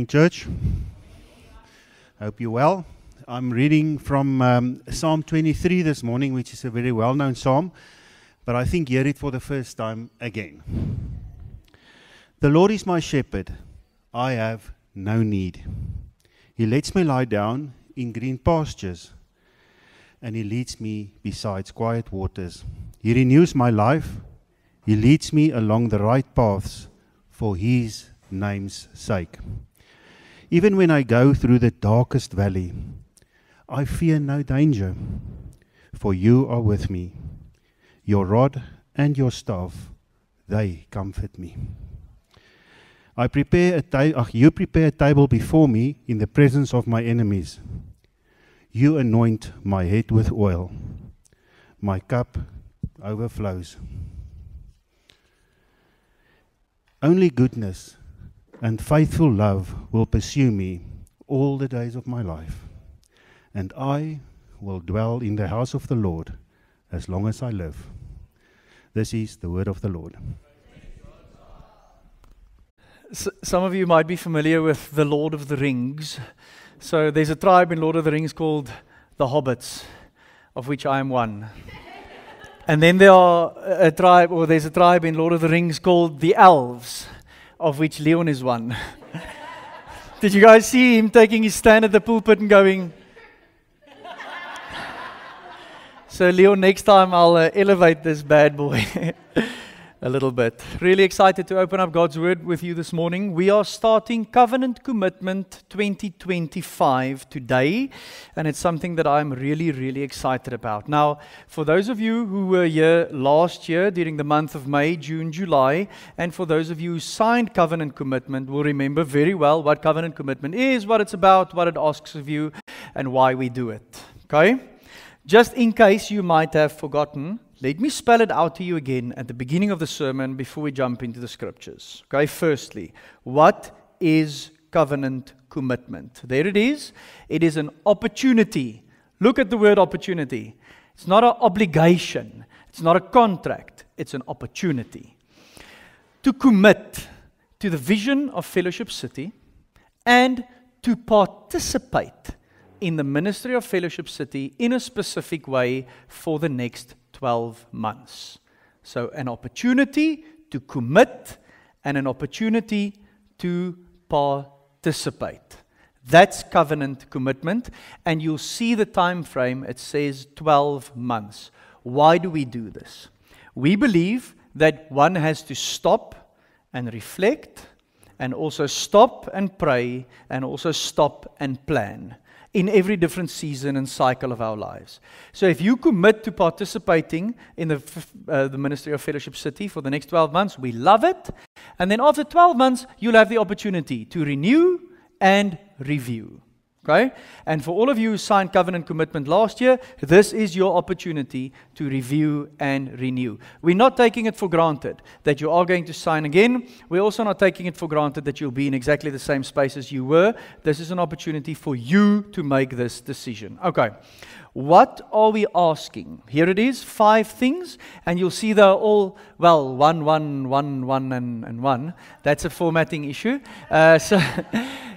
church. Hope you're well. I'm reading from Psalm 23 this morning, which is a very well-known psalm, but I think hear it for the first time again. The Lord is my shepherd, I have no need. He lets me lie down in green pastures, and He leads me beside quiet waters. He renews my life. He leads me along the right paths for His name's sake. Even when I go through the darkest valley, I fear no danger, for You are with me. Your rod and Your staff, they comfort me. You prepare a table before me in the presence of my enemies. You anoint my head with oil. My cup overflows. Only goodness and faithful love will pursue me all the days of my life, and I will dwell in the house of the Lord as long as I live. This is the word of the Lord. Some of you might be familiar with the Lord of the Rings. So there's a tribe in Lord of the Rings called the Hobbits, of which I am one. And then there's a tribe in Lord of the Rings called the Elves, of which Leon is one. Did you guys see him taking his stand at the pulpit and going? So Leon, next time I'll elevate this bad boy a little bit. Really excited to open up God's Word with you this morning. We are starting Covenant Commitment 2025 today, and it's something that I'm really, really excited about. Now, for those of you who were here last year during the month of May, June, July, and for those of you who signed Covenant Commitment will remember very well what Covenant Commitment is, what it's about, what it asks of you, and why we do it. Okay? Just in case you might have forgotten, let me spell it out to you again at the beginning of the sermon before we jump into the scriptures. Okay, firstly, what is covenant commitment? There it is. It is an opportunity. Look at the word opportunity. It's not an obligation. It's not a contract. It's an opportunity. To commit to the vision of Fellowship City and to participate in the ministry of Fellowship City in a specific way for the next 12 months. So an opportunity to commit and an opportunity to participate. That's covenant commitment, and you'll see the time frame. It says 12 months. Why do we do this? We believe that one has to stop and reflect, and also stop and pray, and also stop and plan in every different season and cycle of our lives. So if you commit to participating in the ministry of Fellowship City for the next 12 months, we love it. And then after 12 months, you'll have the opportunity to renew and review. Okay? And for all of you who signed covenant commitment last year, this is your opportunity to review and renew. We're not taking it for granted that you are going to sign again. We're also not taking it for granted that you'll be in exactly the same space as you were. This is an opportunity for you to make this decision. Okay. What are we asking? Here it is, 5 things, and you'll see they're all, well, 1, 1, 1, 1, and 1. That's a formatting issue. So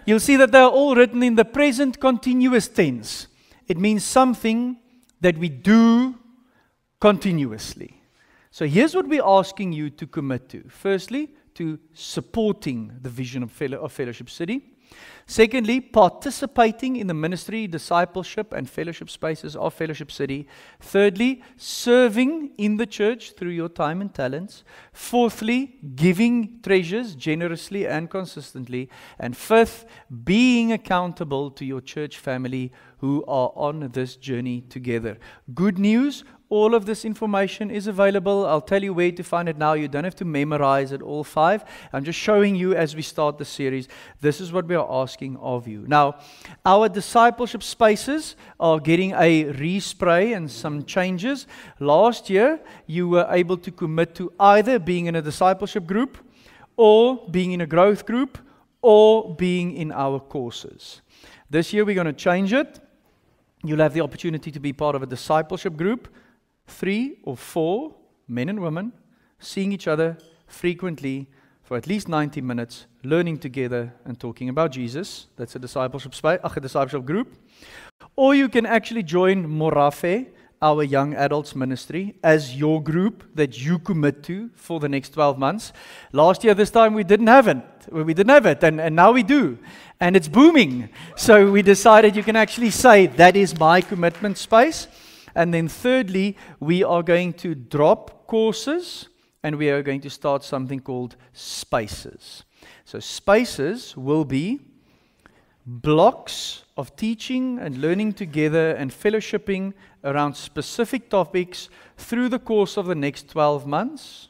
you'll see that they're all written in the present continuous tense. It means something that we do continuously. So here's what we're asking you to commit to. Firstly, to supporting the vision of Fellowship City. Secondly, participating in the ministry, discipleship, and fellowship spaces of Fellowship City. Thirdly, serving in the church through your time and talents. Fourthly, giving treasures generously and consistently. And fifth, being accountable to your church family who are on this journey together. Good news. All of this information is available. I'll tell you where to find it now. You don't have to memorize it all 5. I'm just showing you as we start the series. This is what we are asking of you. Now, our discipleship spaces are getting a respray and some changes. Last year, you were able to commit to either being in a discipleship group or being in a growth group or being in our courses. This year, we're going to change it. You'll have the opportunity to be part of a discipleship group. 3 or 4 men and women seeing each other frequently for at least 90 minutes, learning together and talking about Jesus. That's a discipleship group. Or you can actually join Morafe, our young adults ministry, as your group that you commit to for the next 12 months. Last year, this time, we didn't have it, and now we do. And it's booming. So we decided you can actually say, that is my commitment space. And then thirdly, we are going to drop courses, and we are going to start something called Spaces. So Spaces will be blocks of teaching and learning together and fellowshipping around specific topics through the course of the next 12 months.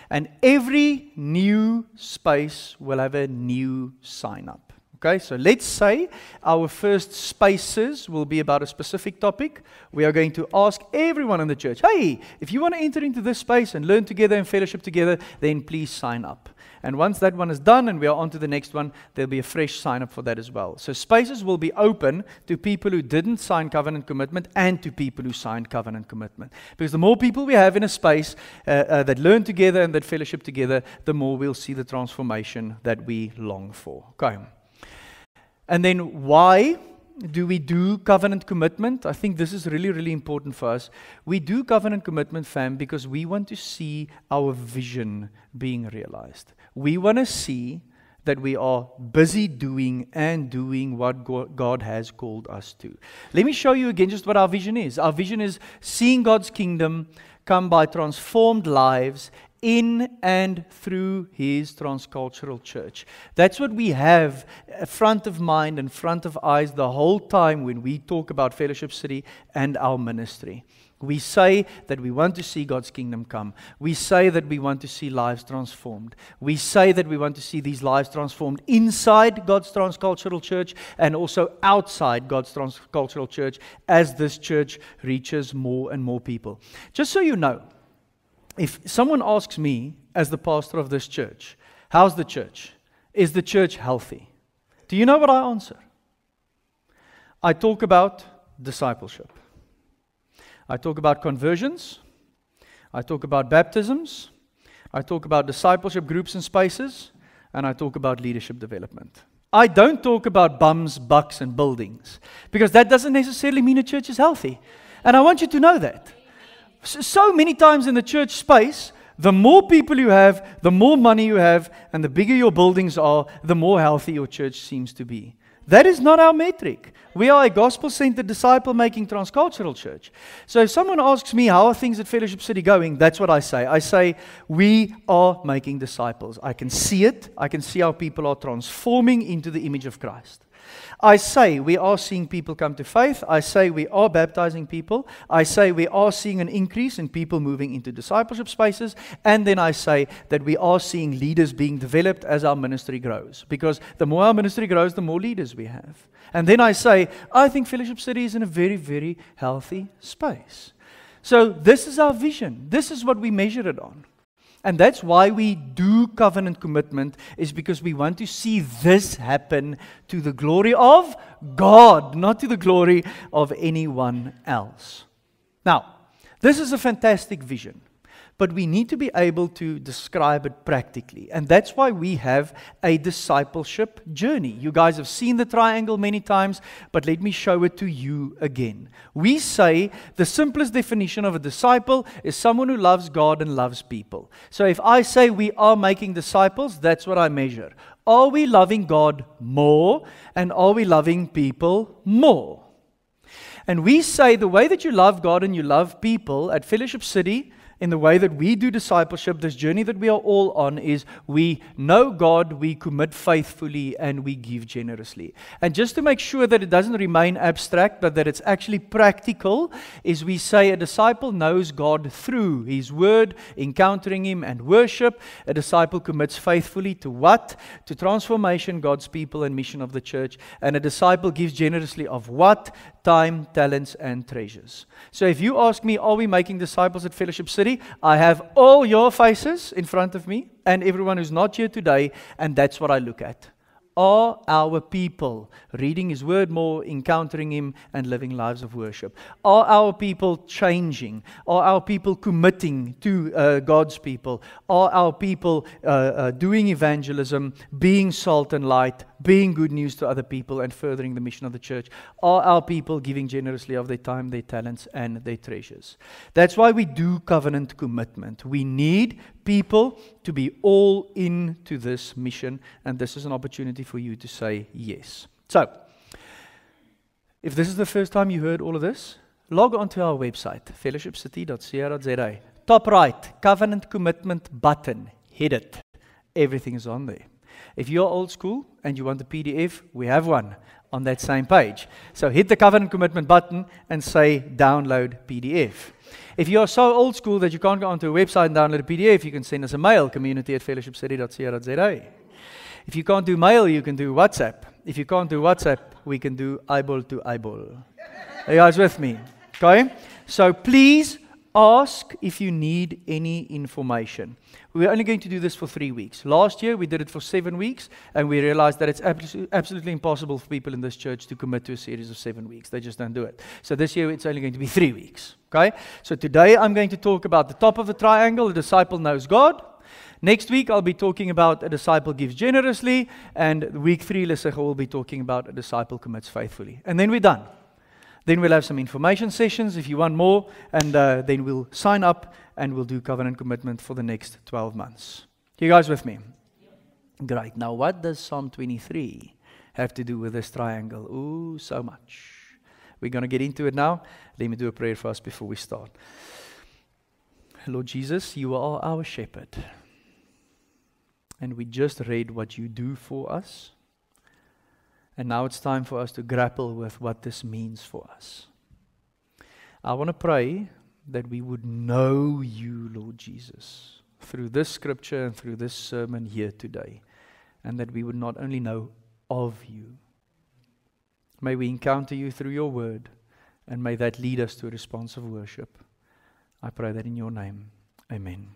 And every new space will have a new sign-up. Okay, so let's say our first Spaces will be about a specific topic. We are going to ask everyone in the church, hey, if you want to enter into this space and learn together and fellowship together, then please sign up. And once that one is done and we are on to the next one, there'll be a fresh sign up for that as well. So Spaces will be open to people who didn't sign covenant commitment and to people who signed covenant commitment. Because the more people we have in a space that learn together and that fellowship together, the more we'll see the transformation that we long for. Okay. And then why do we do covenant commitment? I think this is really, really important for us. We do covenant commitment, fam, because we want to see our vision being realized. We want to see that we are busy doing what God has called us to. Let me show you again just what our vision is. Our vision is seeing God's kingdom come by transformed lives in and through His transcultural church. That's what we have front of mind and front of eyes the whole time when we talk about Fellowship City and our ministry. We say that we want to see God's kingdom come. We say that we want to see lives transformed. We say that we want to see these lives transformed inside God's transcultural church and also outside God's transcultural church as this church reaches more and more people. Just so you know, if someone asks me, as the pastor of this church, how's the church? Is the church healthy? Do you know what I answer? I talk about discipleship. I talk about conversions. I talk about baptisms. I talk about discipleship groups and spaces. And I talk about leadership development. I don't talk about bums, bucks, and buildings. Because that doesn't necessarily mean a church is healthy. And I want you to know that. So many times in the church space, the more people you have, the more money you have, and the bigger your buildings are, the more healthy your church seems to be. That is not our metric. We are a gospel-centered, disciple-making, transcultural church. So if someone asks me, how are things at Fellowship City going? That's what I say. I say, we are making disciples. I can see it. I can see how people are transforming into the image of Christ. I say we are seeing people come to faith. I say we are baptizing people. I say we are seeing an increase in people moving into discipleship spaces. And then I say that we are seeing leaders being developed as our ministry grows. Because the more our ministry grows, the more leaders we have. And then I say, I think Fellowship City is in a very, very healthy space. So this is our vision. This is what we measure it on. And that's why we do covenant commitment, is because we want to see this happen to the glory of God, not to the glory of anyone else. Now, this is a fantastic vision, but we need to be able to describe it practically. And that's why we have a discipleship journey. You guys have seen the triangle many times, but let me show it to you again. We say the simplest definition of a disciple is someone who loves God and loves people. So if I say we are making disciples, that's what I measure. Are we loving God more, and are we loving people more? And we say the way that you love God and you love people at Fellowship City, in the way that we do discipleship, this journey that we are all on, is we know God, we commit faithfully, and we give generously. And just to make sure that it doesn't remain abstract, but that it's actually practical, is we say a disciple knows God through His Word, encountering Him, and worship. A disciple commits faithfully to what? To transformation, God's people, and mission of the church. And a disciple gives generously of what? Time, talents, and treasures. So if you ask me, are we making disciples at Fellowship City? I have all your faces in front of me and everyone who's not here today, and that's what I look at. Are our people reading His Word more, encountering Him, and living lives of worship? Are our people changing? Are our people committing to God's people? Are our people doing evangelism, being salt and light, being good news to other people, and furthering the mission of the church? Are our people giving generously of their time, their talents, and their treasures? That's why we do covenant commitment. We need people to be all into this mission, and this is an opportunity for you to say yes. So, if this is the first time you heard all of this, log on to our website, fellowshipcity.co.za. Top right, covenant commitment button, hit it. Everything is on there. If you're old school and you want a PDF, we have one on that same page. So hit the covenant commitment button and say download PDF. If you're so old school that you can't go onto a website and download a PDF, you can send us a mail, community@fellowshipcity.co.za. If you can't do mail, you can do WhatsApp. If you can't do WhatsApp, we can do eyeball to eyeball. Are you guys with me? Okay? So please ask if you need any information. We're only going to do this for 3 weeks. Last year, we did it for 7 weeks, and we realized that it's absolutely impossible for people in this church to commit to a series of 7 weeks. They just don't do it. So this year, it's only going to be 3 weeks. Okay? So today, I'm going to talk about the top of the triangle, a disciple knows God. Next week, I'll be talking about a disciple gives generously, and week 3, Lesego will be talking about a disciple commits faithfully. And then we're done. Then we'll have some information sessions if you want more, and then we'll sign up and we'll do covenant commitment for the next 12 months. You guys with me? Great. Now, what does Psalm 23 have to do with this triangle? Ooh, so much. We're going to get into it now. Let me do a prayer for us before we start. Lord Jesus, you are our shepherd. And we just read what you do for us. And now it's time for us to grapple with what this means for us. I want to pray that we would know you, Lord Jesus, through this scripture and through this sermon here today. And that we would not only know of you. May we encounter you through your word. And may that lead us to a response of worship. I pray that in your name. Amen.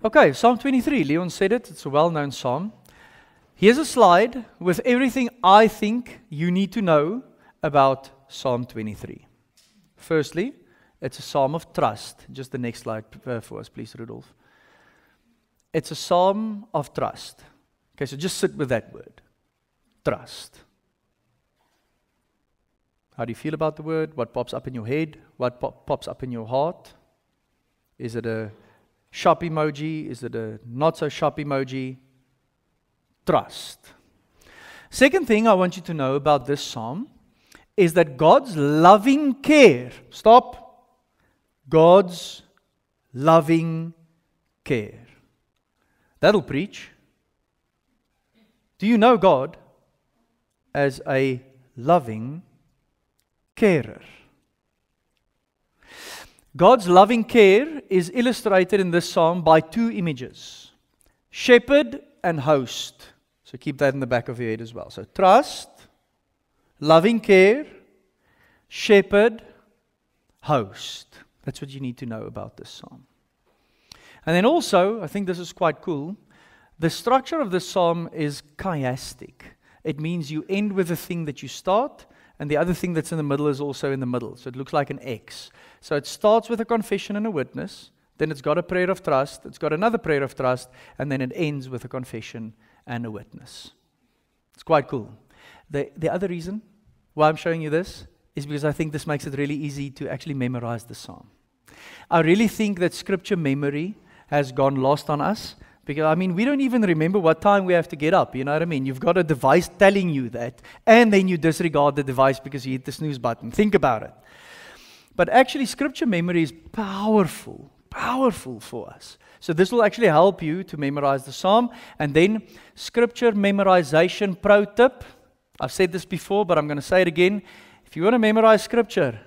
Okay, Psalm 23. Leon said it. It's a well-known psalm. Here's a slide with everything I think you need to know about Psalm 23. Firstly, it's a psalm of trust. Just the next slide for us, please, Rudolf. It's a psalm of trust. Okay, so just sit with that word. Trust. How do you feel about the word? What pops up in your head? What pops up in your heart? Is it a shop emoji? Is it a not so shop emoji? Trust. Second thing I want you to know about this psalm is that God's loving care, stop, God's loving care. That'll preach. Do you know God as a loving carer? God's loving care is illustrated in this psalm by 2 images, shepherd and host. So keep that in the back of your head as well. So trust, loving care, shepherd, host. That's what you need to know about this psalm. And then also, I think this is quite cool, the structure of this psalm is chiastic. It means you end with the thing that you start, and the other thing that's in the middle is also in the middle. So it looks like an X. So it starts with a confession and a witness, then it's got a prayer of trust, it's got another prayer of trust, and then it ends with a confession and a witness. It's quite cool. The other reason why I'm showing you this is because I think this makes it really easy to actually memorize the psalm. I really think that scripture memory has gone lost on us, because, we don't even remember what time we have to get up, you know what I mean? You've got a device telling you that, and then you disregard the device because you hit the snooze button. Think about it. But actually, scripture memory is powerful for us. So this will actually help you to memorize the psalm. And then, scripture memorization pro tip. I've said this before, but I'm going to say it again. If you want to memorize scripture,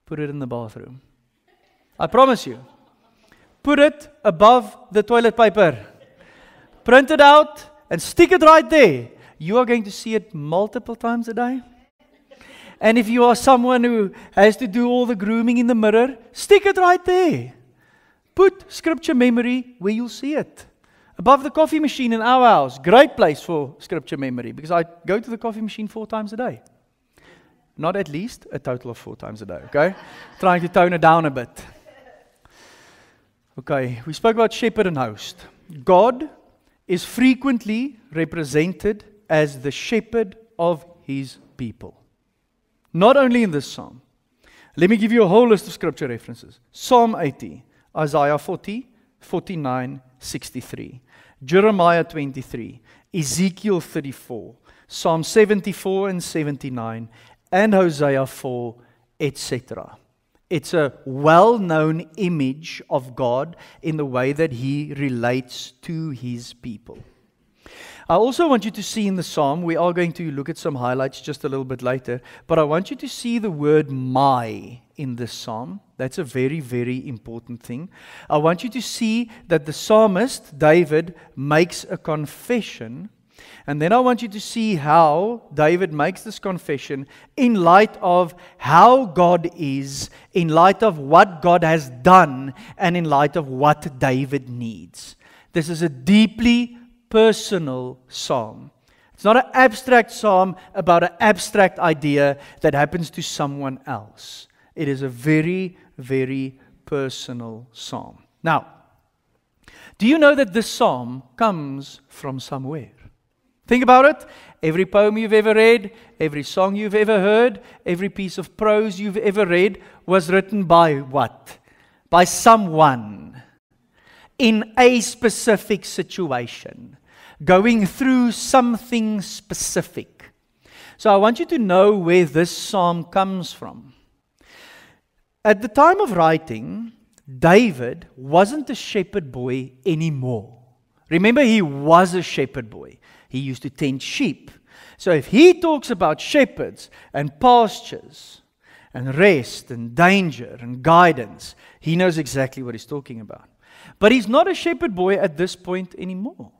put it in the bathroom. I promise you. Put it above the toilet paper. Print it out and stick it right there. You are going to see it multiple times a day. And if you are someone who has to do all the grooming in the mirror, stick it right there. Put scripture memory where you'll see it. Above the coffee machine in our house. Great place for scripture memory because I go to the coffee machine 4 times a day. Not at least, a total of 4 times a day, okay? Trying to tone it down a bit. Okay, we spoke about shepherd and host. God is frequently represented as the shepherd of his people. Not only in this psalm. Let me give you a whole list of scripture references. Psalm 80, Isaiah 40, 49, 63, Jeremiah 23, Ezekiel 34, Psalm 74 and 79, and Hosea 4, etc. It's a well-known image of God in the way that he relates to his people. I also want you to see in the psalm, we are going to look at some highlights just a little bit later, but I want you to see the word my in this psalm. That's a very, very important thing. I want you to see that the psalmist, David, makes a confession, and then I want you to see how David makes this confession in light of how God is, in light of what God has done, and in light of what David needs. This is a deeply personal psalm. It's not an abstract psalm about an abstract idea that happens to someone else. It is a very, very personal psalm. Now, do you know that this psalm comes from somewhere? Think about it. Every poem you've ever read, every song you've ever heard, every piece of prose you've ever read was written by what? By someone in a specific situation, going through something specific. So I want you to know where this psalm comes from. At the time of writing, David wasn't a shepherd boy anymore. Remember, he was a shepherd boy. He used to tend sheep. So if he talks about shepherds and pastures and rest and danger and guidance, he knows exactly what he's talking about. But he's not a shepherd boy at this point anymore.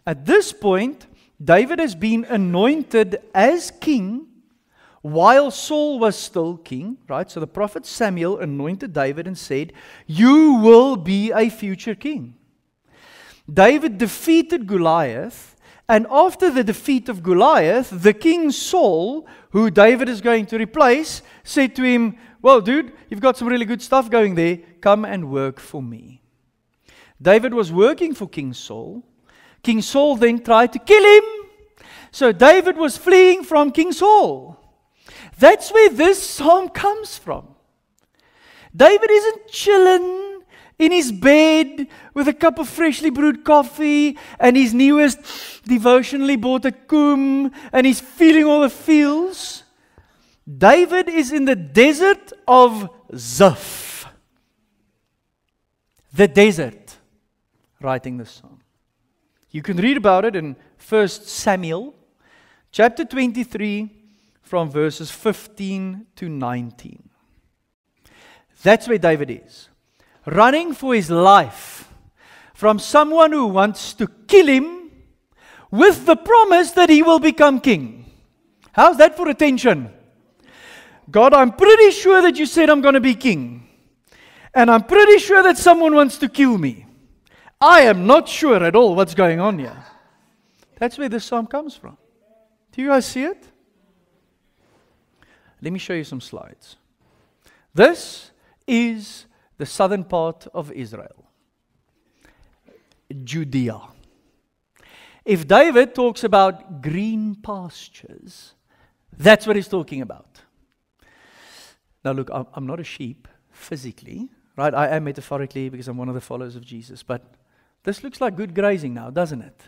At this point, David has been anointed as king while Saul was still king, right? So the prophet Samuel anointed David and said, "You will be a future king." David defeated Goliath, and after the defeat of Goliath, the king Saul, who David is going to replace, said to him, "Well, dude, you've got some really good stuff going there. Come and work for me." David was working for King Saul. King Saul then tried to kill him. So David was fleeing from King Saul. That's where this psalm comes from. David isn't chilling in his bed with a cup of freshly brewed coffee and his newest devotionally bought a kum and he's feeling all the feels. David is in the desert of Ziph. The desert, writing this psalm. You can read about it in 1 Samuel, chapter 23, from verses 15 to 19. That's where David is. Running for his life from someone who wants to kill him with the promise that he will become king. How's that for attention? God, I'm pretty sure that you said I'm going to be king. And I'm pretty sure that someone wants to kill me. I am not sure at all what's going on here. That's where this psalm comes from. Do you guys see it? Let me show you some slides. This is the southern part of Israel, Judea. If David talks about green pastures, that's what he's talking about. Now look, I'm not a sheep physically, right? I am metaphorically because I'm one of the followers of Jesus, but this looks like good grazing now, doesn't it?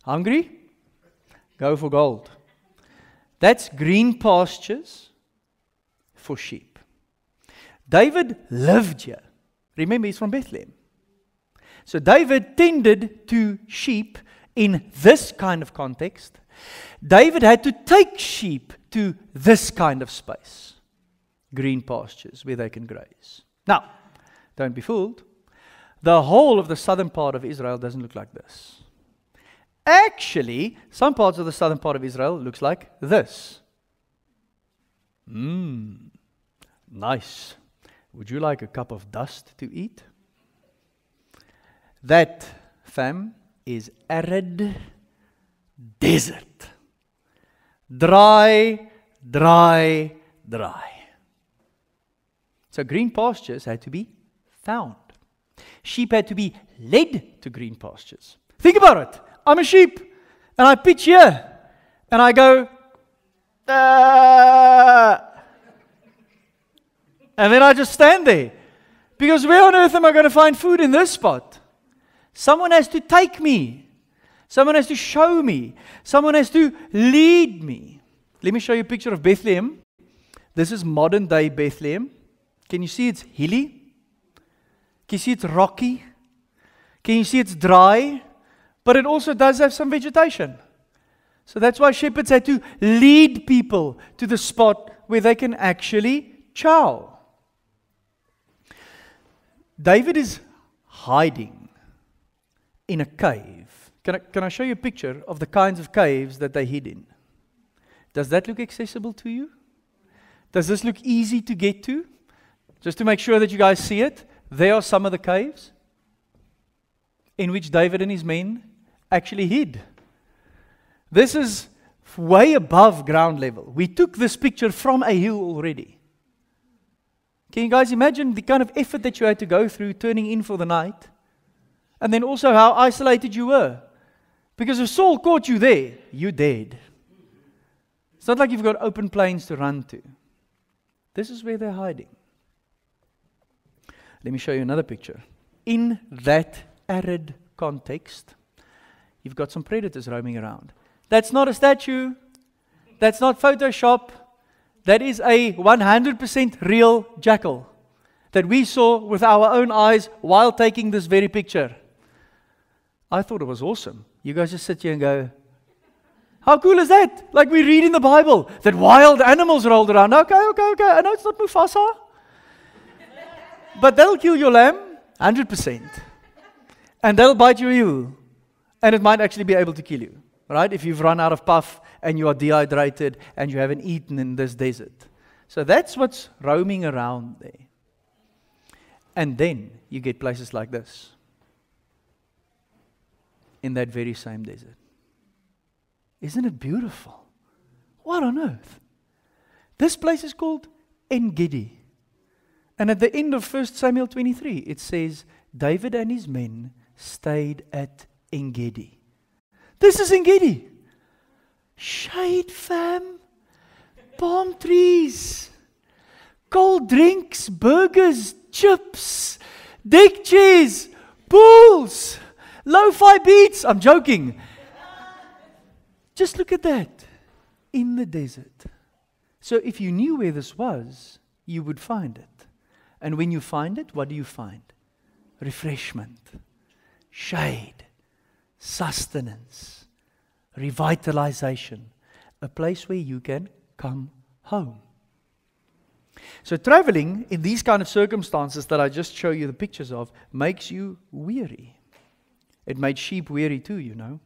Hungry? Go for gold. That's green pastures for sheep. David lived here. Remember, he's from Bethlehem. So David tended to sheep in this kind of context. David had to take sheep to this kind of space. Green pastures where they can graze. Now, don't be fooled. The whole of the southern part of Israel doesn't look like this. Actually, some parts of the southern part of Israel looks like this. Nice. Would you like a cup of dust to eat? That fam, is arid desert. Dry, dry, dry. So green pastures had to be found. Sheep had to be led to green pastures. Think about it. I'm a sheep, and I pitch here, and I go, and then I just stand there. Because where on earth am I going to find food in this spot? Someone has to take me. Someone has to show me. Someone has to lead me. Let me show you a picture of Bethlehem. This is modern day Bethlehem. Can you see it's hilly? Can you see it's rocky? Can you see it's dry? But it also does have some vegetation. So that's why shepherds had to lead people to the spot where they can actually chow. David is hiding in a cave. Can I show you a picture of the kinds of caves that they hid in? Does that look accessible to you? Does this look easy to get to? Just to make sure that you guys see it, there are some of the caves in which David and his men actually hid. This is way above ground level. We took this picture from a hill already. Can you guys imagine the kind of effort that you had to go through turning in for the night? And then also how isolated you were. Because if Saul caught you there, you're dead. It's not like you've got open plains to run to. This is where they're hiding. Let me show you another picture. In that arid context, you've got some predators roaming around. That's not a statue. That's not Photoshop. That is a 100% real jackal that we saw with our own eyes while taking this very picture. I thought it was awesome. You guys just sit here and go, how cool is that? Like we read in the Bible that wild animals rolled around. Okay. I know it's not Mufasa. But they'll kill your lamb, 100%. And they'll bite your heel. And it might actually be able to kill you. Right? If you've run out of puff and you are dehydrated and you haven't eaten in this desert. So that's what's roaming around there. And then you get places like this. In that very same desert. Isn't it beautiful? What on earth? This place is called En-Gedi. And at the end of 1 Samuel 23, it says, David and his men stayed at En-Gedi. This is En-Gedi. Shade, fam. Palm trees. Cold drinks, burgers, chips, deck chairs, pools, lo-fi beats. I'm joking. Just look at that. In the desert. So if you knew where this was, you would find it. And when you find it, what do you find? Refreshment, shade, sustenance, revitalization, a place where you can come home. So traveling in these kind of circumstances that I just show you the pictures of makes you weary. It made sheep weary too, you know.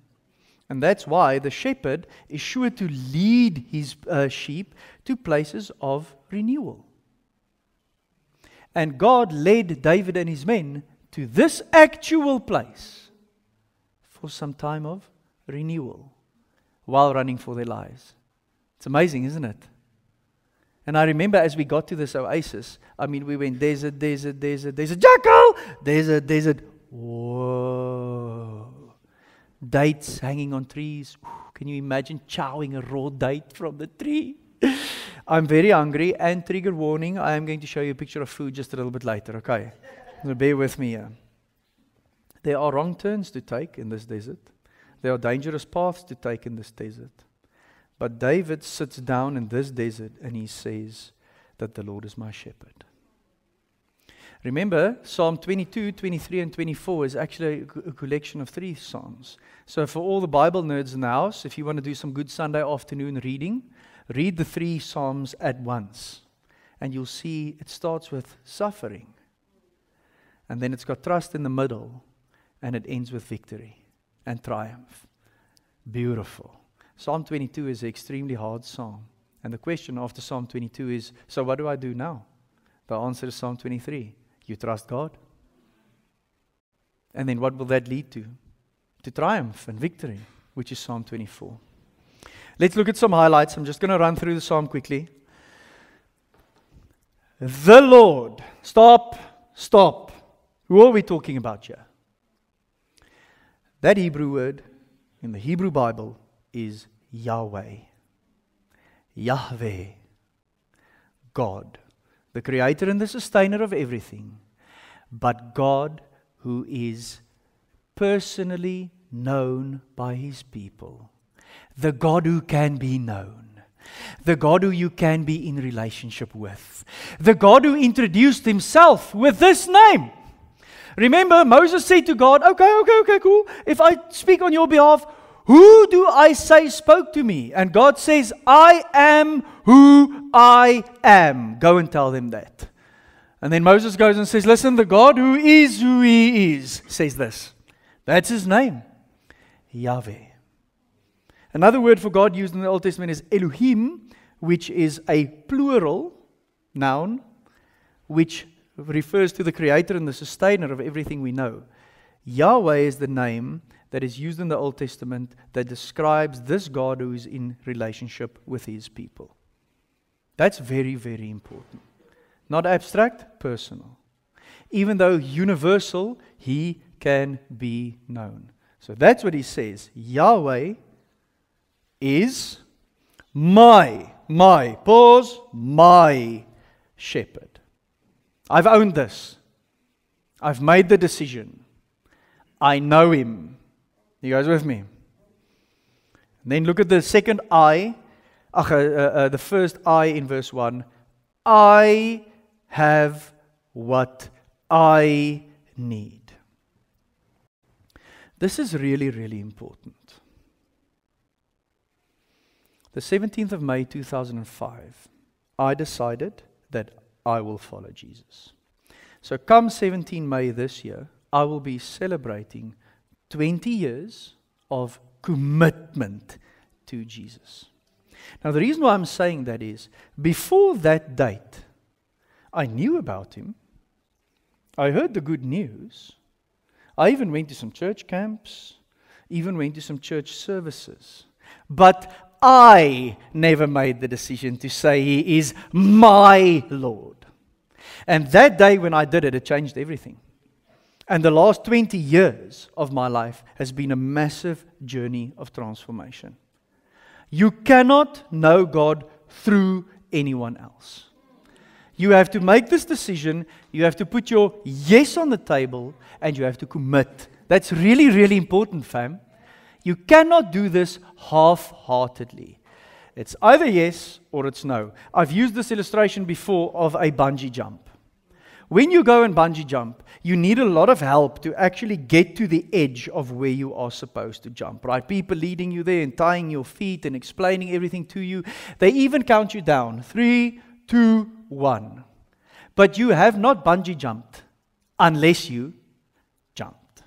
And that's why the shepherd is sure to lead his sheep to places of renewal. And God led David and his men to this actual place for some time of renewal while running for their lives. It's amazing, isn't it? And I remember as we got to this oasis, I mean, we went desert, jackal, desert. Whoa. Dates hanging on trees. Ooh, can you imagine chowing a raw date from the tree? I'm very hungry, and trigger warning, I am going to show you a picture of food just a little bit later, okay? So bear with me here. There are wrong turns to take in this desert. There are dangerous paths to take in this desert. But David sits down in this desert and he says that the Lord is my shepherd. Remember, Psalm 22, 23, and 24 is actually a collection of 3 psalms. So for all the Bible nerds in the house, if you want to do some good Sunday afternoon reading, read the 3 psalms at once. And you'll see it starts with suffering. And then it's got trust in the middle. And it ends with victory and triumph. Beautiful. Psalm 22 is an extremely hard psalm. And the question after Psalm 22 is, so what do I do now? The answer is Psalm 23. You trust God. And then what will that lead to? to triumph and victory, which is Psalm 24. Let's look at some highlights. I'm just going to run through the psalm quickly. The Lord. Stop. Who are we talking about here? That Hebrew word in the Hebrew Bible is Yahweh. Yahweh. God. The creator and the sustainer of everything. But God who is personally known by His people. The God who can be known. The God who you can be in relationship with. The God who introduced Himself with this name. Remember, Moses said to God, okay, cool. If I speak on your behalf, who do I say spoke to me? And God says, I am who I am. Go and tell them that. And then Moses goes and says, listen, the God who He is, says this. That's His name. Yahweh. Another word for God used in the Old Testament is Elohim, which is a plural noun, which refers to the creator and the sustainer of everything we know. Yahweh is the name that is used in the Old Testament that describes this God who is in relationship with His people. That's very, very important. Not abstract, personal. Even though universal, He can be known. So that's what He says. Yahweh is my shepherd. I've owned this. I've made the decision. I know Him. You guys with me? And then look at the second I. The first I in verse 1. I have what I need. This is really, really important. The 17th of May 2005, I decided that I will follow Jesus. So come 17 May this year, I will be celebrating 20 years of commitment to Jesus. Now the reason why I'm saying that is, before that date, I knew about Him. I heard the good news. I even went to some church camps, even went to some church services. But I never made the decision to say He is my Lord. And that day when I did it, it changed everything. And the last 20 years of my life has been a massive journey of transformation. You cannot know God through anyone else. You have to make this decision, you have to put your yes on the table, and you have to commit. That's really, really important, fam. You cannot do this half-heartedly. It's either yes or it's no. I've used this illustration before of a bungee jump. When you go and bungee jump, you need a lot of help to actually get to the edge of where you are supposed to jump, right? People leading you there and tying your feet and explaining everything to you. They even count you down. 3, 2, 1. But you have not bungee jumped unless you jumped.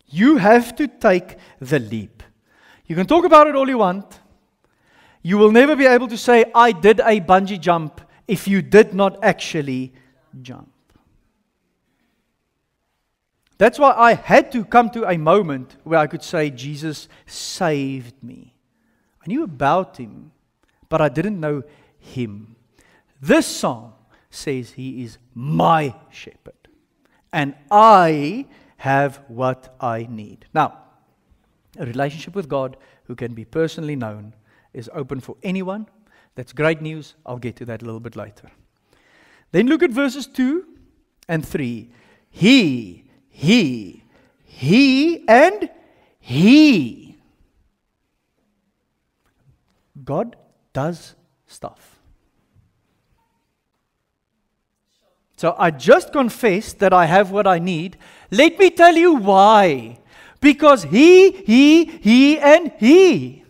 You have to take the leap. You can talk about it all you want. You will never be able to say, I did a bungee jump, if you did not actually jump. That's why I had to come to a moment where I could say, Jesus saved me. I knew about Him, but I didn't know Him. This psalm says He is my shepherd, and I have what I need. Now, a relationship with God who can be personally known is open for anyone. That's great news. I'll get to that a little bit later. Then look at verses 2 and 3. He, and He. God does stuff. So I just confessed that I have what I need. Let me tell you why. Because He, and He.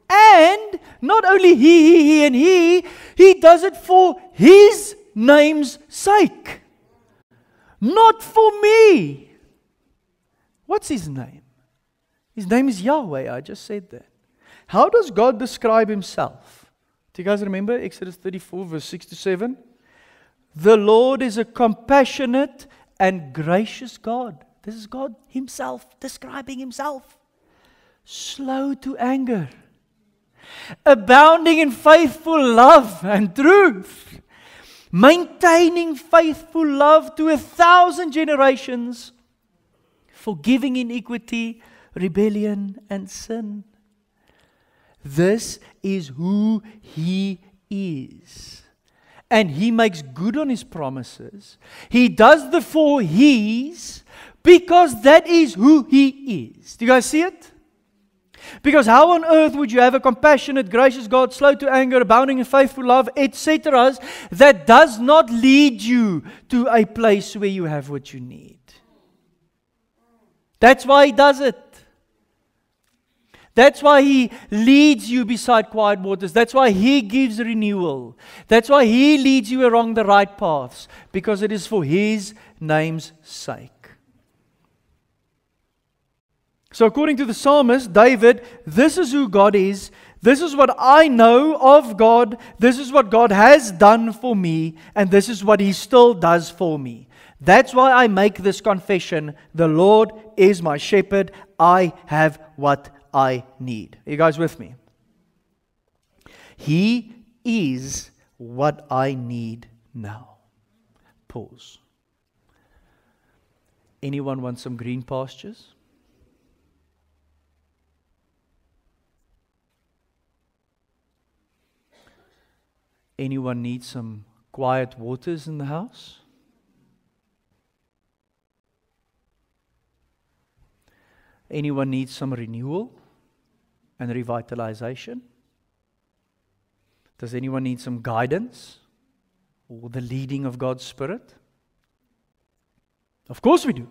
And not only He, and He does it for His name's sake. Not for me. What's His name? His name is Yahweh. I just said that. How does God describe Himself? Do you guys remember Exodus 34, verse 6 to 7? The Lord is a compassionate and gracious God, This is God Himself describing Himself. Slow to anger, abounding in faithful love and truth, maintaining faithful love to 1,000 generations, forgiving iniquity, rebellion, and sin. This is who He is. And He makes good on His promises. He does the 4 He's because that is who He is. Do you guys see it? Because how on earth would you have a compassionate, gracious God, slow to anger, abounding in faithful love, etc., that does not lead you to a place where you have what you need? That's why He does it. That's why He leads you beside quiet waters. That's why He gives renewal. That's why He leads you along the right paths. Because it is for His name's sake. So according to the psalmist, David, this is who God is. This is what I know of God. This is what God has done for me. And this is what He still does for me. That's why I make this confession. The Lord is my shepherd. I have what I need. Are you guys with me? He is what I need now. Pause. Anyone want some green pastures? Anyone need some quiet waters in the house? Anyone need some renewal and revitalization? Does anyone need some guidance or the leading of God's Spirit? Of course we do.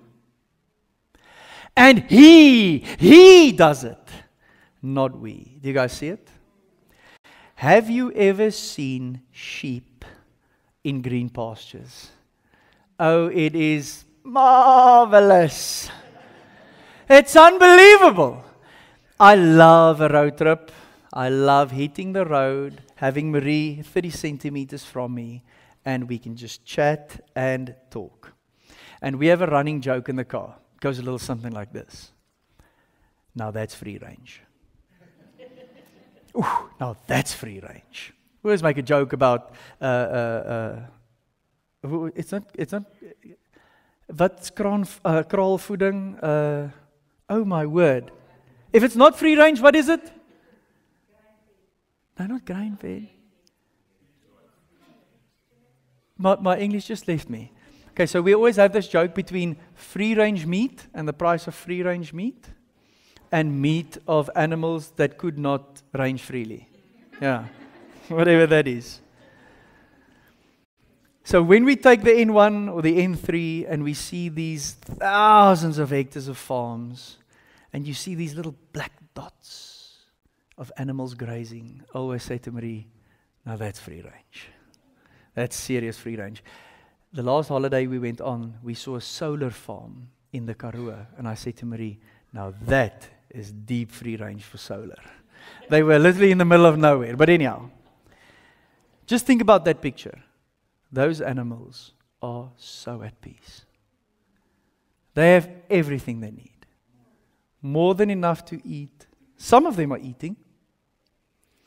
And He does it, not we. Do you guys see it? Have you ever seen sheep in green pastures? Oh, it is marvelous. It's unbelievable. I love a road trip. I love hitting the road, having Marie 30 centimeters from me, and we can just chat and talk. And we have a running joke in the car. It goes a little something like this. Now that's free range. Ooh, now that's free range. We always make a joke about it's not what's kraalvoeding? Oh my word. If it's not free range, what is it? No, not grain fed. My English just left me. Okay, so we always have this joke between free range meat and the price of free range meat, and meat of animals that could not range freely. Yeah, whatever that is. So when we take the N1 or the N3 and we see these thousands of hectares of farms, and you see these little black dots of animals grazing, I always say to Marie, now that's free range. That's serious free range. The last holiday we went on, we saw a solar farm in the Karoo, and I said to Marie, now that is deep free range for solar. They were literally in the middle of nowhere. But anyhow, just think about that picture. Those animals are so at peace. They have everything they need. More than enough to eat. Some of them are eating.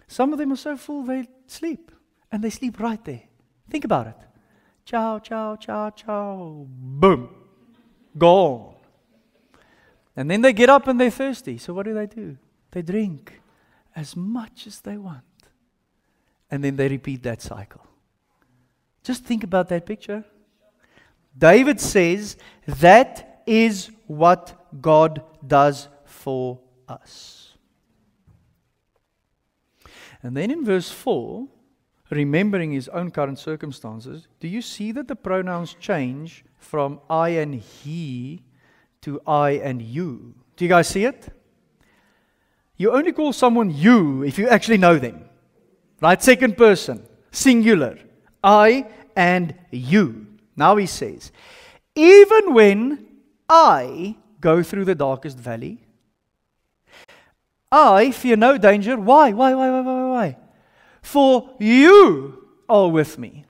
Some of them are so full they sleep. And they sleep right there. Think about it. Chow, chow, chow, chow. Boom. Gone. And then they get up and they're thirsty. So what do? They drink as much as they want. And then they repeat that cycle. Just think about that picture. David says that is what God does for us. And then in verse 4, remembering his own current circumstances, do you see that the pronouns change from I and he to I and you? Do you guys see it? You only call someone you if you actually know them. Right? Second person, singular. I and you. Now he says, even when I go through the darkest valley, I fear no danger. Why? For you are with me.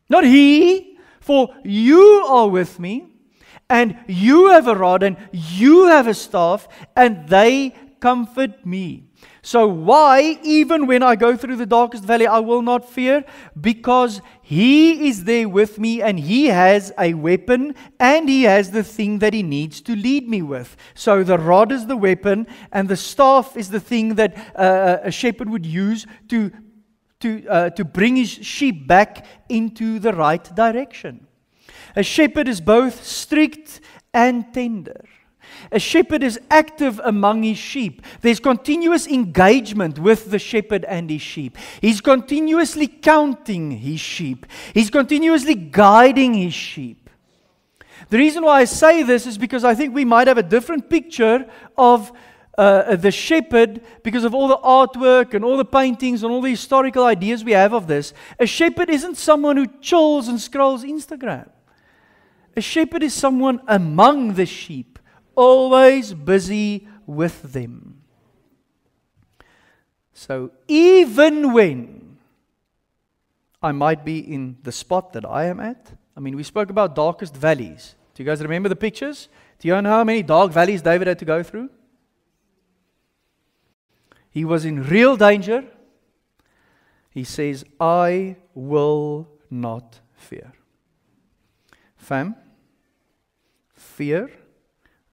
Not he, for you are with me. And you have a rod, and you have a staff, and they comfort me. So why, even when I go through the darkest valley, I will not fear? Because He is there with me, and He has a weapon, and He has the thing that He needs to lead me with. So the rod is the weapon, and the staff is the thing that a shepherd would use to bring his sheep back into the right direction. A shepherd is both strict and tender. A shepherd is active among his sheep. There's continuous engagement with the shepherd and his sheep. He's continuously counting his sheep. He's continuously guiding his sheep. The reason why I say this is because I think we might have a different picture of the shepherd because of all the artwork and all the paintings and all the historical ideas we have of this. A shepherd isn't someone who chills and scrolls Instagram. A shepherd is someone among the sheep, always busy with them. So even when I might be in the spot that I am at, I mean, we spoke about darkest valleys. Do you guys remember the pictures? Do you know how many dark valleys David had to go through? He was in real danger. He says, I will not fear. Fam, fear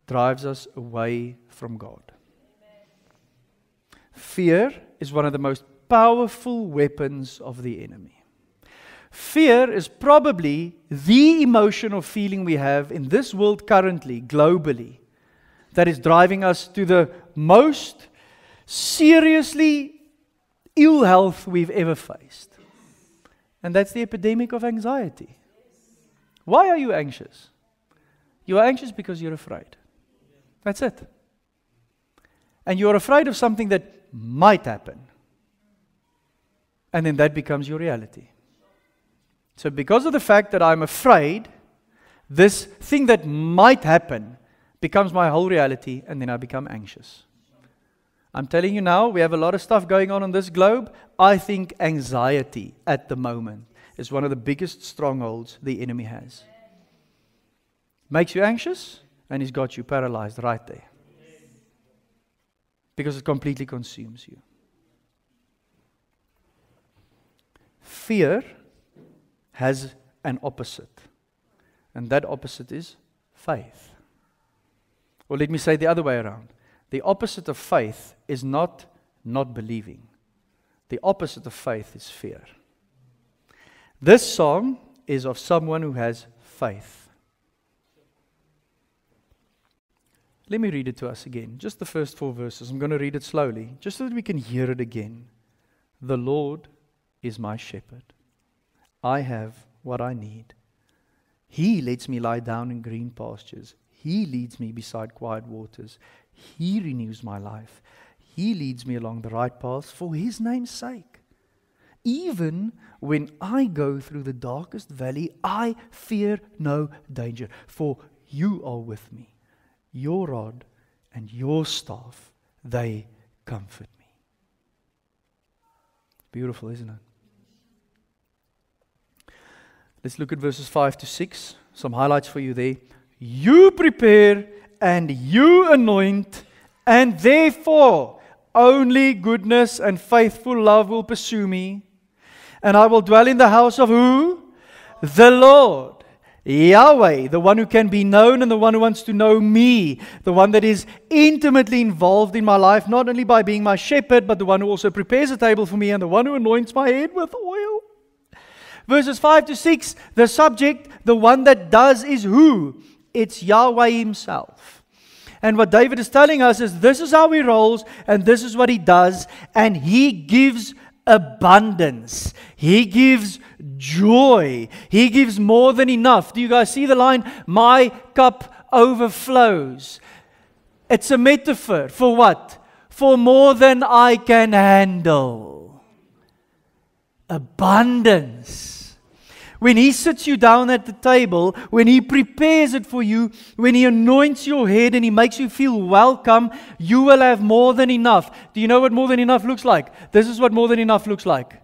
drives us away from God. Fear is one of the most powerful weapons of the enemy. Fear is probably the emotion or feeling we have in this world currently, globally, that is driving us to the most seriously ill health we've ever faced. And that's the epidemic of anxiety. Why are you anxious? You are anxious because you're afraid. That's it. And you're afraid of something that might happen. And then that becomes your reality. So because of the fact that I'm afraid, this thing that might happen becomes my whole reality, and then I become anxious. I'm telling you now, we have a lot of stuff going on this globe. I think anxiety at the moment is one of the biggest strongholds the enemy has. Makes you anxious, and he's got you paralyzed right there. Because it completely consumes you. Fear has an opposite. And that opposite is faith. Or let me say the other way around. The opposite of faith is not believing. The opposite of faith is fear. This song is of someone who has faith. Let me read it to us again. Just the first 4 verses. I'm going to read it slowly, just so that we can hear it again. The Lord is my shepherd. I have what I need. He lets me lie down in green pastures. He leads me beside quiet waters. He renews my life. He leads me along the right paths for His name's sake. Even when I go through the darkest valley, I fear no danger, for You are with me. Your rod and Your staff, they comfort me. Beautiful, isn't it? Let's look at verses 5 to 6. Some highlights for you there. You prepare and You anoint, and therefore only goodness and faithful love will pursue me. And I will dwell in the house of who? The Lord. Yahweh, the one who can be known and the one who wants to know me, the one that is intimately involved in my life, not only by being my shepherd, but the one who also prepares a table for me and the one who anoints my head with oil. Verses 5 to 6, the subject, the one that does is who? It's Yahweh Himself. And what David is telling us is this is how He rolls and this is what He does, and He gives abundance. He gives joy. He gives more than enough. Do you guys see the line? My cup overflows. It's a metaphor for what? For more than I can handle. Abundance. When He sits you down at the table, when He prepares it for you, when He anoints your head and He makes you feel welcome, you will have more than enough. Do you know what more than enough looks like? This is what more than enough looks like.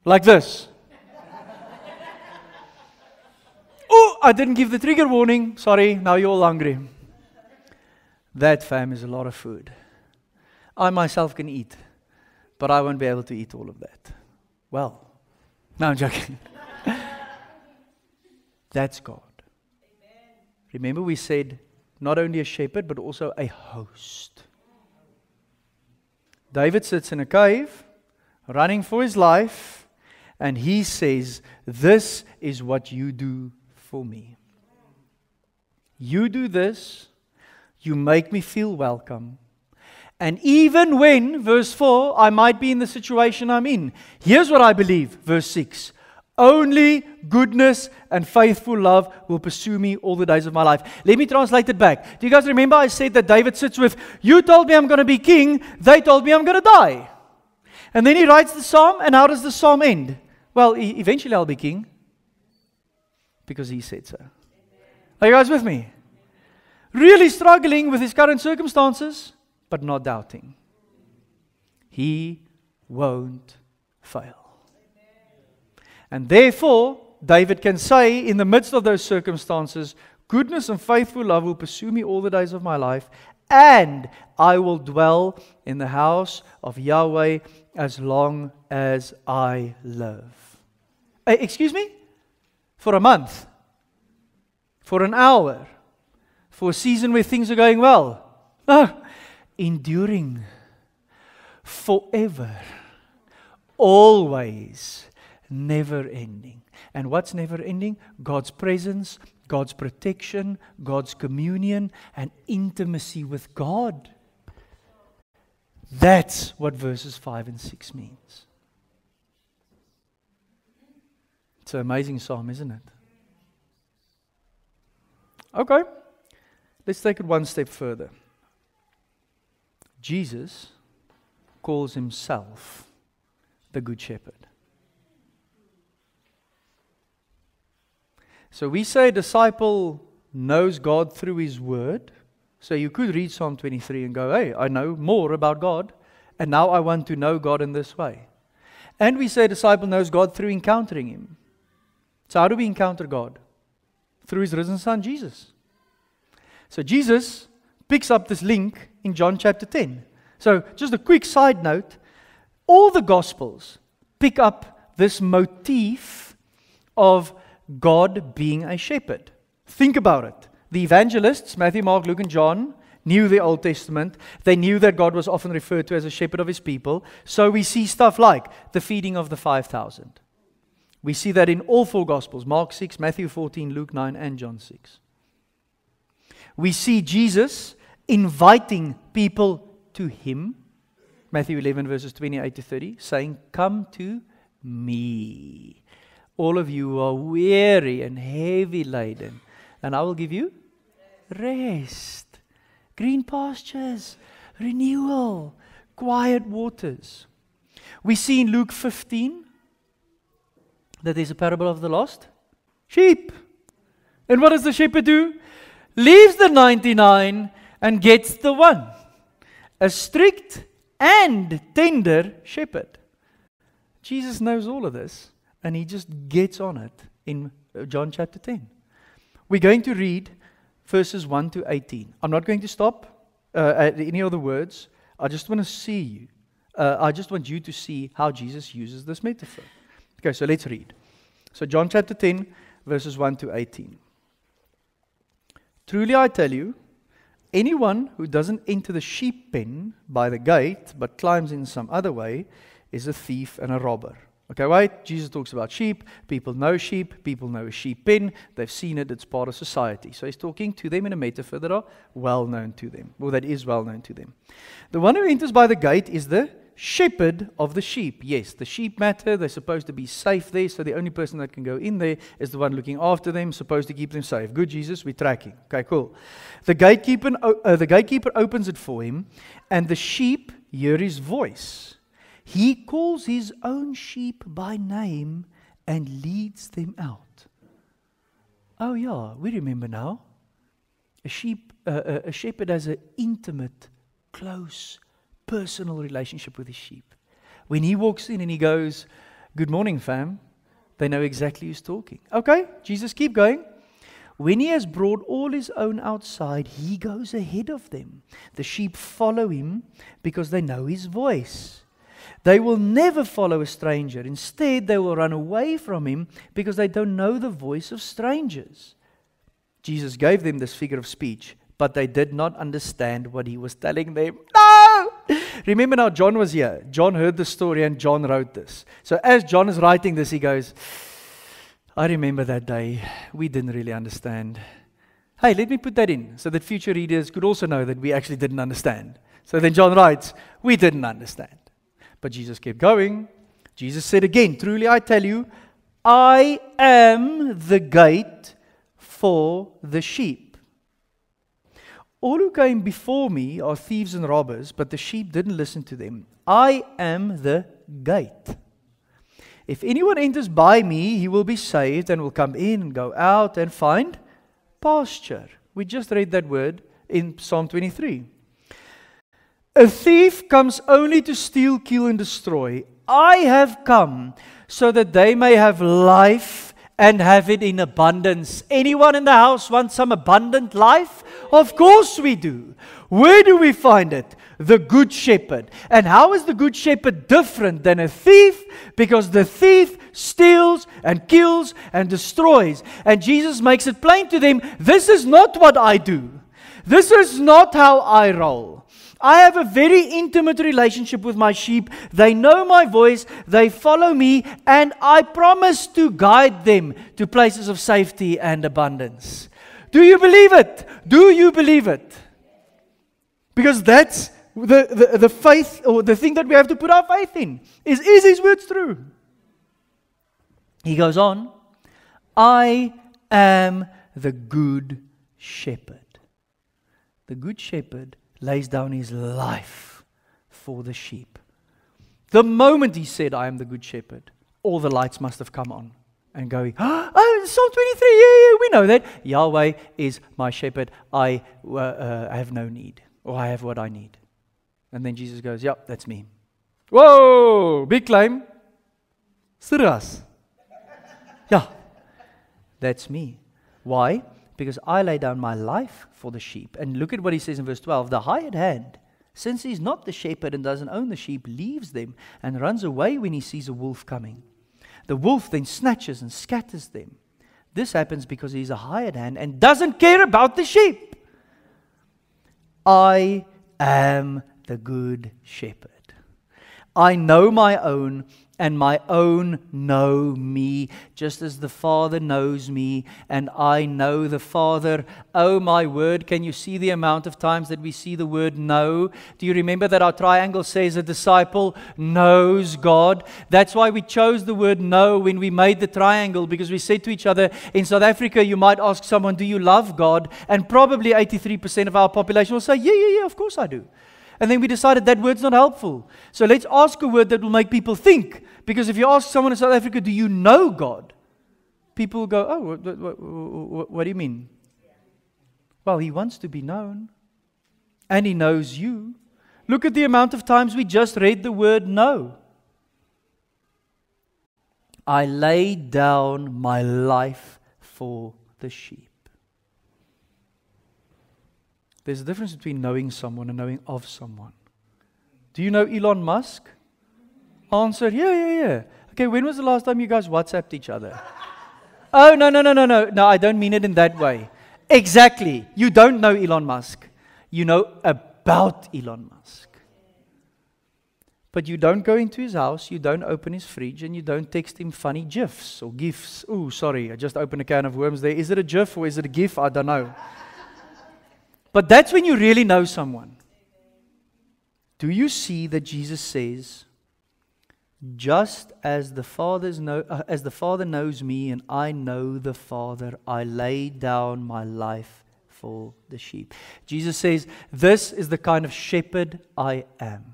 Like this. Oh, I didn't give the trigger warning. Sorry, now you're all hungry. That, fam, is a lot of food. I myself can eat, but I won't be able to eat all of that. Well, no, I'm joking. That's God. Amen. Remember we said not only a shepherd, but also a host. David sits in a cave, running for his life, and he says, this is what you do for me. You do this, you make me feel welcome. And even when, verse 4, I might be in the situation I'm in, here's what I believe, verse 6. Only goodness and faithful love will pursue me all the days of my life. Let me translate it back. Do you guys remember I said that David sits with, you told me I'm going to be king, they told me I'm going to die. And then he writes the psalm, and how does the psalm end? Well, eventually I'll be king, because he said so. Are you guys with me? Really struggling with his current circumstances, but not doubting. He won't fail. And therefore, David can say, in the midst of those circumstances, goodness and faithful love will pursue me all the days of my life, and I will dwell in the house of Yahweh as long as I live. Excuse me? For a month? For an hour? For a season where things are going well? No. Enduring. Forever. Always. Never ending. And what's never ending? God's presence, God's protection, God's communion, and intimacy with God. That's what verses 5 and 6 means. It's an amazing psalm, isn't it? Okay, let's take it one step further. Jesus calls himself the Good Shepherd. So we say a disciple knows God through his word. So you could read Psalm 23 and go, hey, I know more about God, and now I want to know God in this way. And we say a disciple knows God through encountering him. So how do we encounter God? Through his risen son, Jesus. So Jesus picks up this link in John chapter 10. So just a quick side note, all the Gospels pick up this motif of God being a shepherd. Think about it. The evangelists, Matthew, Mark, Luke, and John, knew the Old Testament. They knew that God was often referred to as a shepherd of his people. So we see stuff like the feeding of the 5,000. We see that in all four Gospels, Mark 6, Matthew 14, Luke 9, and John 6. We see Jesus inviting people to him, Matthew 11, verses 28 to 30, saying, come to me, all of you who are weary and heavy laden, and I will give you rest, green pastures, renewal, quiet waters. We see in Luke 15 that there's a parable of the lost sheep. And what does the shepherd do? Leaves the 99 and gets the one. A strict and tender shepherd. Jesus knows all of this, and he just gets on it in John chapter 10. We're going to read verses 1 to 18. I'm not going to stop at any of the words. I just want to see you. I just want you to see how Jesus uses this metaphor. Okay, so let's read. So John chapter 10, verses 1 to 18. Truly I tell you, anyone who doesn't enter the sheep pen by the gate, but climbs in some other way, is a thief and a robber. Okay, wait, Jesus talks about sheep. People know a sheep pen. They've seen it, it's part of society. So he's talking to them in a metaphor that are well known to them, or that is well known to them. The one who enters by the gate is the shepherd of the sheep. Yes, the sheep matter. They're supposed to be safe there, so the only person that can go in there is the one looking after them, supposed to keep them safe. Good, Jesus, we're tracking. Okay, cool. The gatekeeper opens it for him, and the sheep hear his voice. He calls his own sheep by name and leads them out. Oh yeah, we remember now. A shepherd has an intimate, close, personal relationship with his sheep. When he walks in and he goes, good morning, fam, they know exactly who's talking. Okay, Jesus, keep going. When he has brought all his own outside, he goes ahead of them. The sheep follow him because they know his voice. They will never follow a stranger. Instead, they will run away from him because they don't know the voice of strangers. Jesus gave them this figure of speech, but they did not understand what he was telling them. No! Remember now, John was here. John heard the story and John wrote this. So as John is writing this, he goes, I remember that day. We didn't really understand. Hey, let me put that in so that future readers could also know that we actually didn't understand. So then John writes, we didn't understand. But Jesus kept going. Jesus said again, truly I tell you, I am the gate for the sheep. All who came before me are thieves and robbers, but the sheep didn't listen to them. I am the gate. If anyone enters by me, he will be saved and will come in and go out and find pasture. We just read that word in Psalm 23. A thief comes only to steal, kill, and destroy. I have come so that they may have life and have it in abundance. Anyone in the house want some abundant life? Of course we do. Where do we find it? The Good Shepherd. And how is the Good Shepherd different than a thief? Because the thief steals and kills and destroys. And Jesus makes it plain to them, this is not what I do. This is not how I roll. I have a very intimate relationship with my sheep. They know my voice, they follow me, and I promise to guide them to places of safety and abundance. Do you believe it? Do you believe it? Because that's the faith, or the thing that we have to put our faith in. Is His words true? He goes on, I am the Good Shepherd. The Good Shepherd lays down his life for the sheep. The moment he said, I am the Good Shepherd, all the lights must have come on and going, oh, Psalm 23, yeah, we know that. Yahweh is my shepherd. I have no need, or I have what I need. And then Jesus goes, yep, that's me. Whoa, big claim. Serious. Yeah, that's me. Why? Because I lay down my life for the sheep. And look at what he says in verse 12. The hired hand, since he's not the shepherd and doesn't own the sheep, leaves them and runs away when he sees a wolf coming. The wolf then snatches and scatters them. This happens because he's a hired hand and doesn't care about the sheep. I am the Good Shepherd. I know my own, and my own know me, just as the Father knows me, and I know the Father. Oh my word, can you see the amount of times that we see the word know? Do you remember that our triangle says a disciple knows God? That's why we chose the word know when we made the triangle, because we said to each other, in South Africa you might ask someone, do you love God? And probably 83% of our population will say, yeah, of course I do. And then we decided that word's not helpful. So let's ask a word that will make people think. Because if you ask someone in South Africa, do you know God? People will go, oh, what do you mean? Well, He wants to be known. And He knows you. Look at the amount of times we just read the word know. I lay down my life for the sheep. There's a difference between knowing someone and knowing of someone. Do you know Elon Musk? Answer, yeah. Okay, when was the last time you guys WhatsApped each other? Oh, no. No, I don't mean it in that way. Exactly. You don't know Elon Musk. You know about Elon Musk. But you don't go into his house, you don't open his fridge, and you don't text him funny GIFs or GIFs. Oh, sorry, I just opened a can of worms there. Is it a GIF or is it a GIF? I don't know. But that's when you really know someone. Do you see that Jesus says, just as the Father knows me and I know the Father, I lay down my life for the sheep. Jesus says, this is the kind of shepherd I am.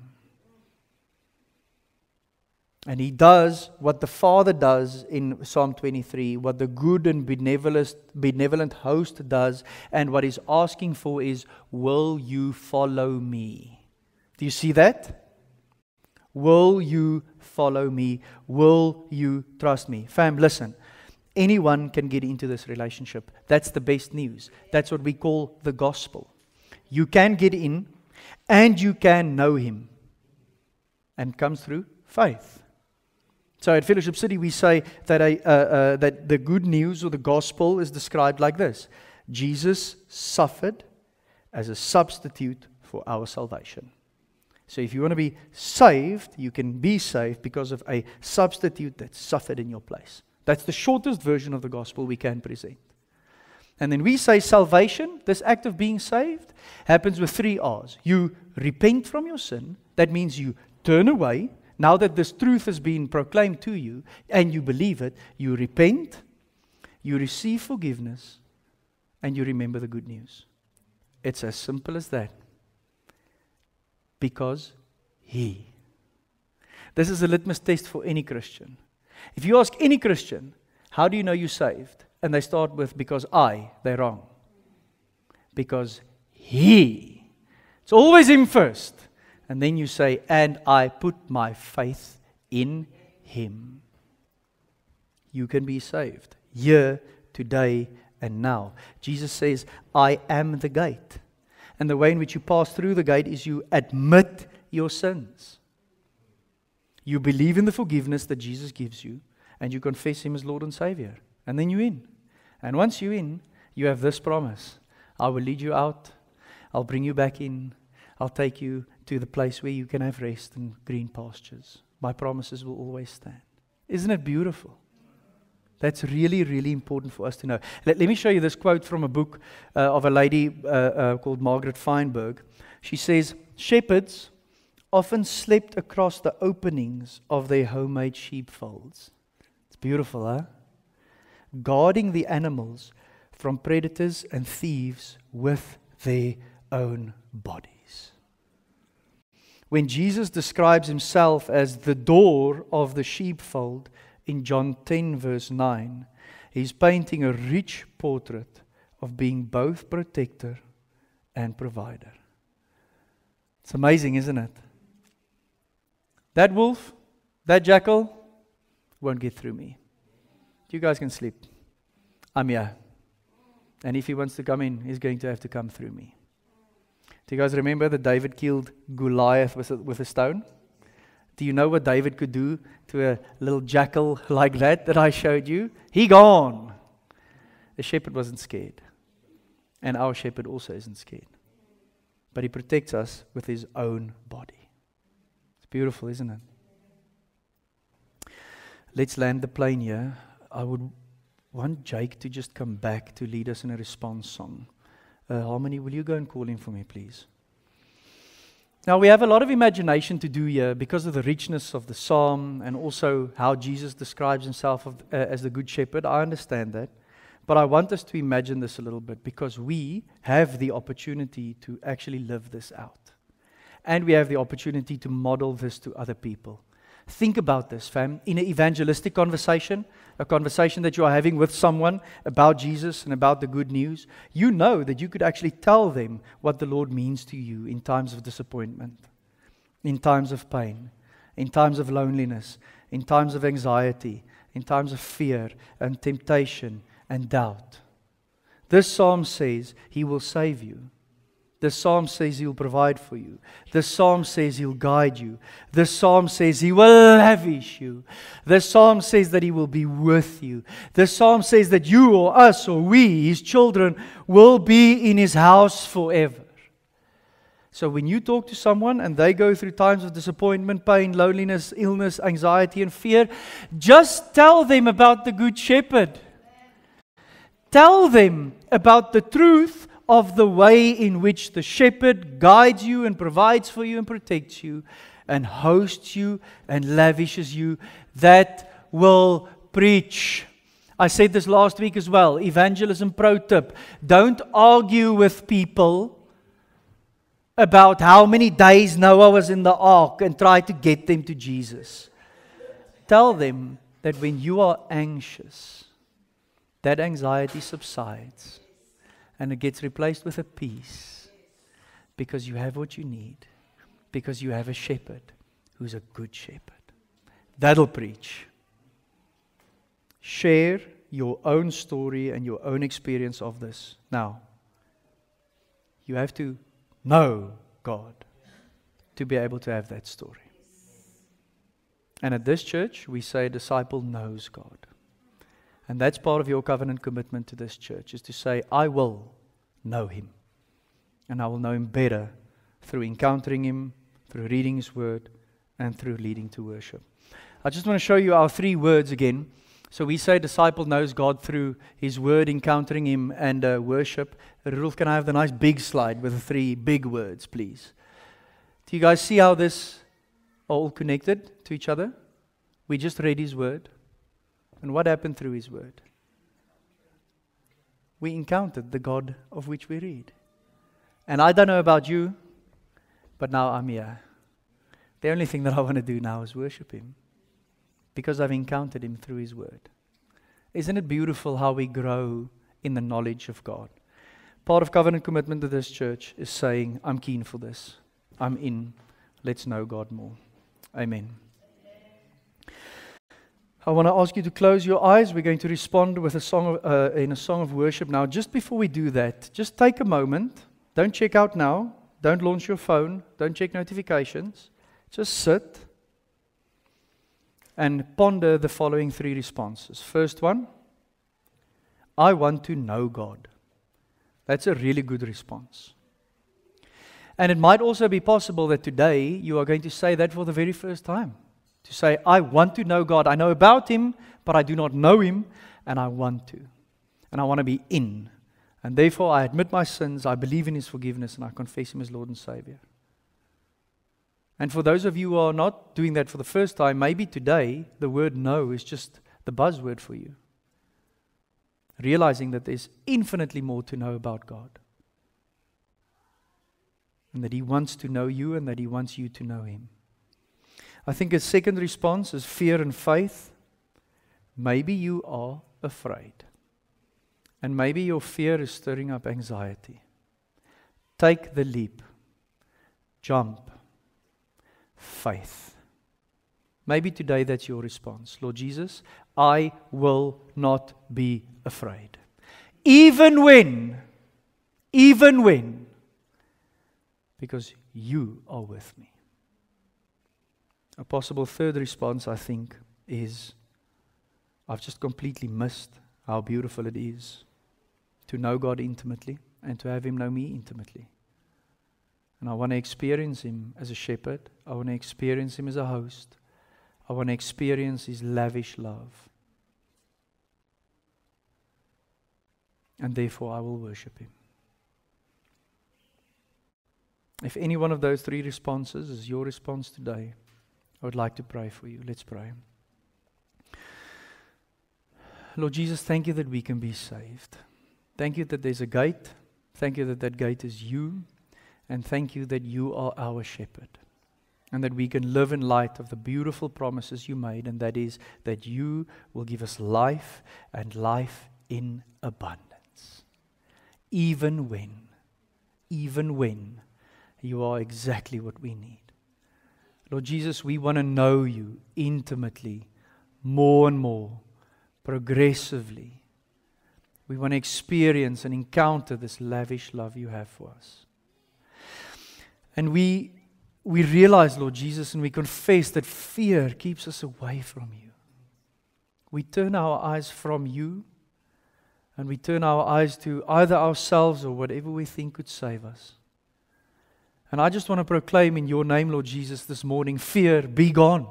And He does what the Father does in Psalm 23, what the good and benevolent host does, and what He's asking for is, will you follow me? Do you see that? Will you follow me? Will you trust me? Fam, listen. Anyone can get into this relationship. That's the best news. That's what we call the gospel. You can get in and you can know Him. And it comes through faith. So at Fellowship City we say that, that the good news or the gospel is described like this. Jesus suffered as a substitute for our salvation. So if you want to be saved, you can be saved because of a substitute that suffered in your place. That's the shortest version of the gospel we can present. And then we say salvation, this act of being saved, happens with 3 R's. You repent from your sin. That means you turn away. Now that this truth has been proclaimed to you and you believe it, you repent, you receive forgiveness, and you remember the good news. It's as simple as that. Because He. This is a litmus test for any Christian. If you ask any Christian, how do you know you're saved? And they start with, because they're wrong. Because He. It's always Him first. And then you say, and I put my faith in Him. You can be saved. Here, today, and now. Jesus says, I am the gate. And the way in which you pass through the gate is you admit your sins. You believe in the forgiveness that Jesus gives you, and you confess Him as Lord and Savior. And then you're in. And once you're in, you have this promise. I will lead you out. I'll bring you back in. I'll take you to the place where you can have rest and green pastures. My promises will always stand. Isn't it beautiful? That's really, really important for us to know. Let me show you this quote from a book of a lady called Margaret Feinberg. She says, shepherds often slept across the openings of their homemade sheepfolds. It's beautiful, huh? Guarding the animals from predators and thieves with their own bodies. When Jesus describes Himself as the door of the sheepfold in John 10 verse 9, He's painting a rich portrait of being both protector and provider. It's amazing, isn't it? That wolf, that jackal, won't get through me. You guys can sleep. I'm here. And if he wants to come in, he's going to have to come through me. Do you guys remember that David killed Goliath with a stone? Do you know what David could do to a little jackal like that I showed you? He gone. The shepherd wasn't scared. And our shepherd also isn't scared. But he protects us with his own body. It's beautiful, isn't it? Let's land the plane here. I would want Jake to just come back to lead us in a response song. Harmony, will you go and call him for me, please? Now, we have a lot of imagination to do here because of the richness of the psalm and also how Jesus describes himself as the good shepherd. I understand that. But I want us to imagine this a little bit because we have the opportunity to actually live this out. And we have the opportunity to model this to other people. Think about this, fam. In an evangelistic conversation, a conversation that you are having with someone about Jesus and about the good news, you know that you could actually tell them what the Lord means to you in times of disappointment, in times of pain, in times of loneliness, in times of anxiety, in times of fear and temptation and doubt. This psalm says He will save you. This psalm says He will provide for you. This psalm says He'll guide you. This psalm says He will lavish you. This psalm says that He will be with you. This psalm says that you or us or we, His children, will be in His house forever. So when you talk to someone and they go through times of disappointment, pain, loneliness, illness, anxiety, and fear, just tell them about the Good Shepherd. Tell them about the truth of the way in which the shepherd guides you and provides for you and protects you and hosts you and lavishes you. That will preach. I said this last week as well. Evangelism pro tip. Don't argue with people about how many days Noah was in the ark and try to get them to Jesus. Tell them that when you are anxious, that anxiety subsides. And it gets replaced with a peace. Because you have what you need. Because you have a shepherd who's a good shepherd. That'll preach. Share your own story and your own experience of this. Now, you have to know God to be able to have that story. And at this church, we say a disciple knows God. And that's part of your covenant commitment to this church, is to say, I will know Him. And I will know Him better through encountering Him, through reading His Word, and through leading to worship. I just want to show you our 3 words again. So we say disciple knows God through His Word, encountering Him, and worship. Rudolf, can I have the nice big slide with the 3 big words, please? Do you guys see how this are all connected to each other? We just read His Word. And what happened through His Word? We encountered the God of which we read. And I don't know about you, but now I'm here. The only thing that I want to do now is worship Him, because I've encountered Him through His Word. Isn't it beautiful how we grow in the knowledge of God? Part of covenant commitment to this church is saying, I'm keen for this. I'm in. Let's know God more. Amen. I want to ask you to close your eyes. We're going to respond with a song in a song of worship now. Just before we do that, just take a moment. Don't check out now. Don't launch your phone. Don't check notifications. Just sit and ponder the following 3 responses. First one, I want to know God. That's a really good response. And it might also be possible that today you are going to say that for the very first time. To say, I want to know God. I know about Him, but I do not know Him, and I want to. And I want to be in. And therefore I admit my sins, I believe in His forgiveness, and I confess Him as Lord and Savior. And for those of you who are not doing that for the first time, maybe today the word know is just the buzzword for you. Realizing that there's infinitely more to know about God. And that He wants to know you, and that He wants you to know Him. I think a second response is fear and faith. Maybe you are afraid. And maybe your fear is stirring up anxiety. Take the leap. Jump. Faith. Maybe today that's your response. Lord Jesus, I will not be afraid. Even when, because you are with me. A possible third response, I think, is I've just completely missed how beautiful it is to know God intimately and to have Him know me intimately. And I want to experience Him as a shepherd. I want to experience Him as a host. I want to experience His lavish love. And therefore I will worship Him. If any one of those 3 responses is your response today, I would like to pray for you. Let's pray. Lord Jesus, thank you that we can be saved. Thank you that there's a gate. Thank you that that gate is you. And thank you that you are our shepherd. And that we can live in light of the beautiful promises you made. And that is that you will give us life and life in abundance. Even when you are exactly what we need. Lord Jesus, we want to know you intimately, more and more, progressively. We want to experience and encounter this lavish love you have for us. And we realize, Lord Jesus, and we confess that fear keeps us away from you. We turn our eyes from you, and we turn our eyes to either ourselves or whatever we think could save us. And I just want to proclaim in your name, Lord Jesus, this morning, fear, be gone.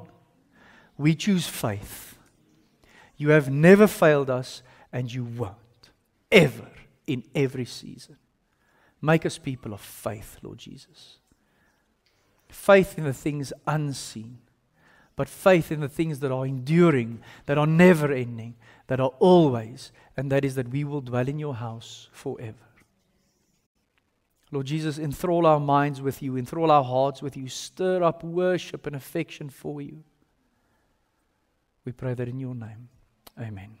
We choose faith. You have never failed us, and you won't, ever, in every season. Make us people of faith, Lord Jesus. Faith in the things unseen, but faith in the things that are enduring, that are never ending, that are always, and that is that we will dwell in your house forever. Lord Jesus, enthrall our minds with you, enthrall our hearts with you, stir up worship and affection for you. We pray that in your name. Amen.